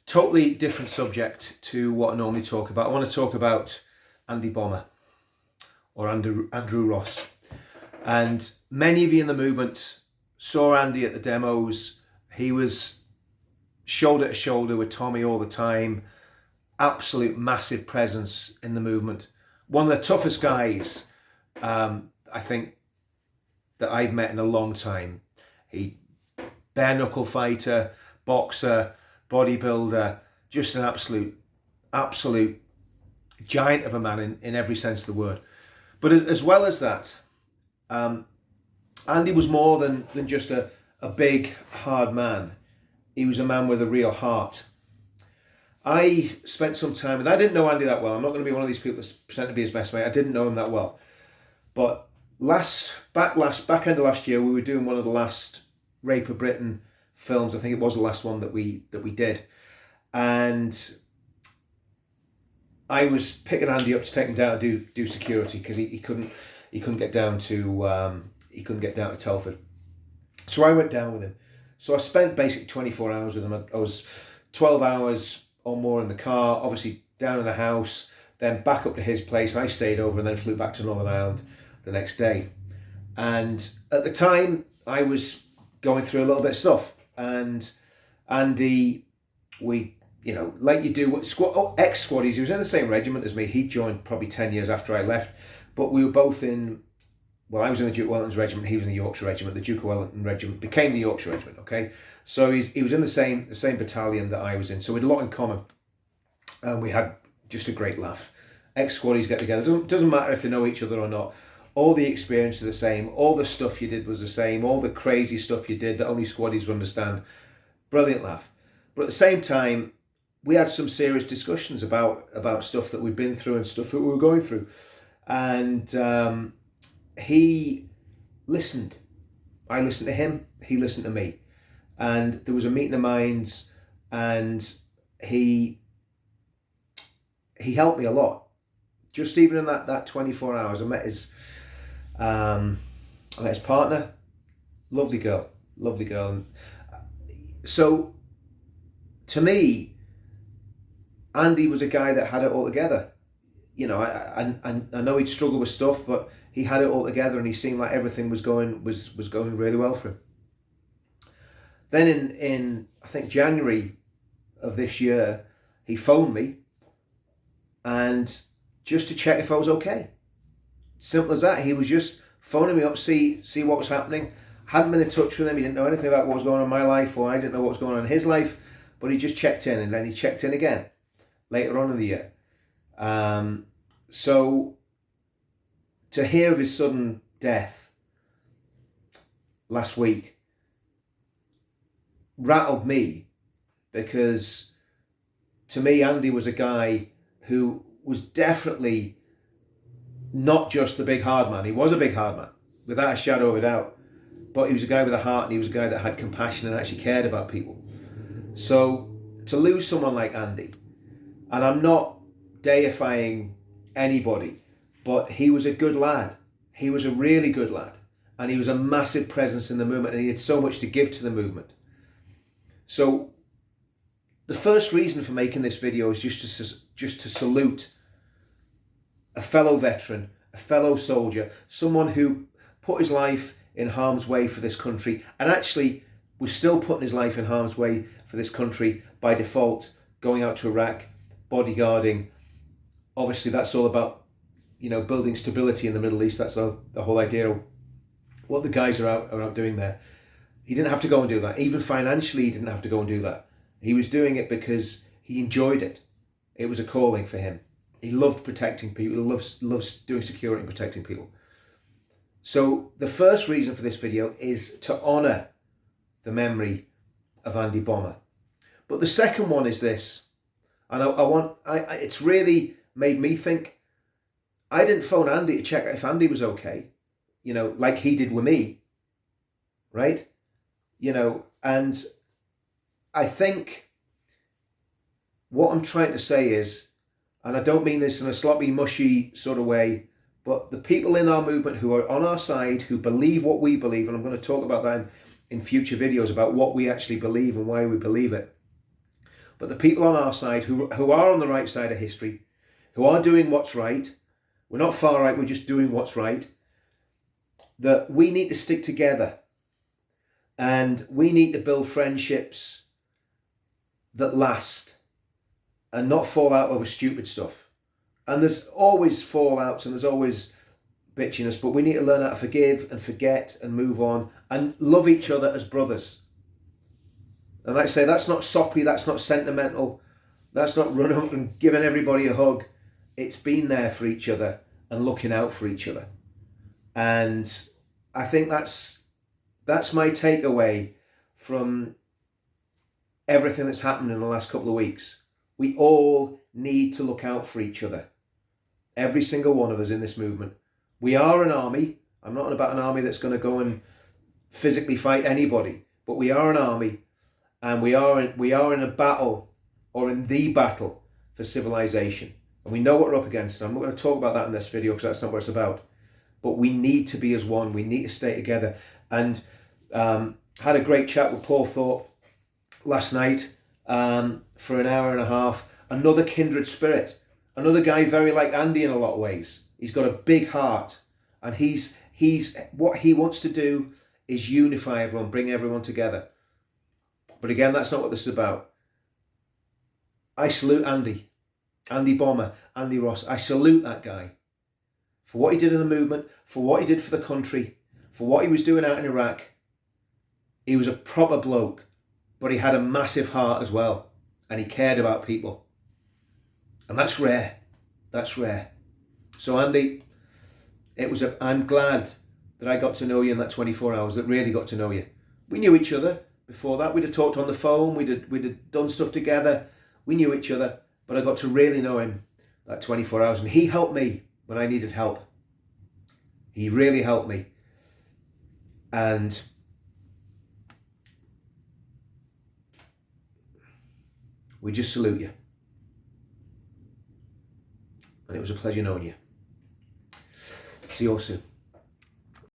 Totally different subject to what I normally talk about. I want to talk about Andy Bommer, or Andrew Ross. And many of you in the movement saw Andy at the demos. He was shoulder to shoulder with Tommy all the time. Absolute massive presence in the movement. One of the toughest guys, I think, that I've met in a long time. He bare knuckle fighter, boxer, bodybuilder, just an absolute giant of a man in every sense of the word. But as well as that, Andy was more than just a big, hard man. He was a man with a real heart. I spent some time, and I didn't know Andy that well. I'm not going to be one of these people that's pretend to be his best mate. I didn't know him that well. But back end of last year, we were doing one of the last Rape of Britain films. I think it was the last one that we did, and I was picking Andy up to take him down to do security because he couldn't get down to Telford. So I went down with him. So I spent basically 24 hours with him. I was 12 hours or more in the car, obviously down in the house, then back up to his place. I stayed over and then flew back to Northern Ireland the next day. And at the time, I was going through a little bit of stuff. And Andy, like you do, ex-squaddies, he was in the same regiment as me. He joined probably 10 years after I left. But we were both I was in the Duke of Wellington's regiment, he was in the Yorkshire regiment. The Duke of Wellington regiment became the Yorkshire regiment, okay? So he was in the same battalion that I was in. So we had a lot in common. And we had just a great laugh. Ex-squaddies get together. Doesn't matter if they know each other or not. All the experience is the same. All the stuff you did was the same. All the crazy stuff you did that only squaddies would understand. Brilliant laugh. But at the same time, we had some serious discussions about stuff that we'd been through and stuff that we were going through. And he listened. I listened to him. He listened to me. And there was a meeting of minds, and he helped me a lot. Just even in that 24 hours, I met his partner, lovely girl. And so to me, Andy was a guy that had it all together. You know, I know he'd struggled with stuff, but he had it all together, and he seemed like everything was going really well for him. Then in I think January of this year, he phoned me, and just to check if I was okay. Simple as that. He was just phoning me up, see what was happening. Hadn't been in touch with him. He didn't know anything about what was going on in my life, or I didn't know what was going on in his life. But he just checked in, and then he checked in again later on in the year. So to hear of his sudden death last week rattled me, because to me, Andy was a guy who was definitely not just the big hard man. He was a big hard man, without a shadow of a doubt. But he was a guy with a heart, and he was a guy that had compassion and actually cared about people. So to lose someone like Andy, and I'm not deifying anybody, but he was a good lad. He was a really good lad. And he was a massive presence in the movement, and he had so much to give to the movement. So the first reason for making this video is just to salute a fellow veteran, a fellow soldier, someone who put his life in harm's way for this country, and actually was still putting his life in harm's way for this country by default, going out to Iraq, bodyguarding. Obviously, that's all about, building stability in the Middle East. That's the whole idea of what the guys are out doing there. He didn't have to go and do that. Even financially, he didn't have to go and do that. He was doing it because he enjoyed it. It was a calling for him. He loved protecting people. He loves doing security and protecting people. So the first reason for this video is to honour the memory of Andy Bommer. But the second one is this, and it's really made me think. I didn't phone Andy to check if Andy was okay, like he did with me, right? And I think what I'm trying to say is, and I don't mean this in a sloppy, mushy sort of way, but the people in our movement who are on our side, who believe what we believe, and I'm going to talk about that in future videos about what we actually believe and why we believe it. but the people on our side who are on the right side of history, who are doing what's right, we're not far right, we're just doing what's right, that we need to stick together and we need to build friendships that last and not fall out over stupid stuff. And there's always fallouts and there's always bitchiness, but we need to learn how to forgive and forget and move on and love each other as brothers. And like I say, that's not soppy, that's not sentimental, that's not run up and giving everybody a hug. It's being there for each other and looking out for each other. And I think that's my takeaway from everything that's happened in the last couple of weeks. We all need to look out for each other. Every single one of us in this movement. We are an army. I'm not about an army that's going to go and physically fight anybody, but we are an army, and we are in a battle, or in the battle for civilization. And we know what we're up against. I'm not going to talk about that in this video because that's not what it's about. But we need to be as one. We need to stay together. And had a great chat with Paul Thorpe last night for an hour and a half. Another kindred spirit. Another guy very like Andy in a lot of ways. He's got a big heart, and he's what he wants to do is unify everyone, bring everyone together. But again, that's not what this is about. I salute Andy Bomber, Andy Ross. I salute that guy for what he did in the movement, for what he did for the country, for what he was doing out in Iraq. He was a proper bloke, but he had a massive heart as well, and he cared about people. And that's rare. That's rare. So Andy, I'm glad that I got to know you in that 24 hours, that really got to know you. We knew each other before that. We'd have talked on the phone, we'd have done stuff together. We knew each other, but I got to really know him that 24 hours. And he helped me when I needed help. He really helped me. And we just salute you. And it was a pleasure knowing you. See you all soon.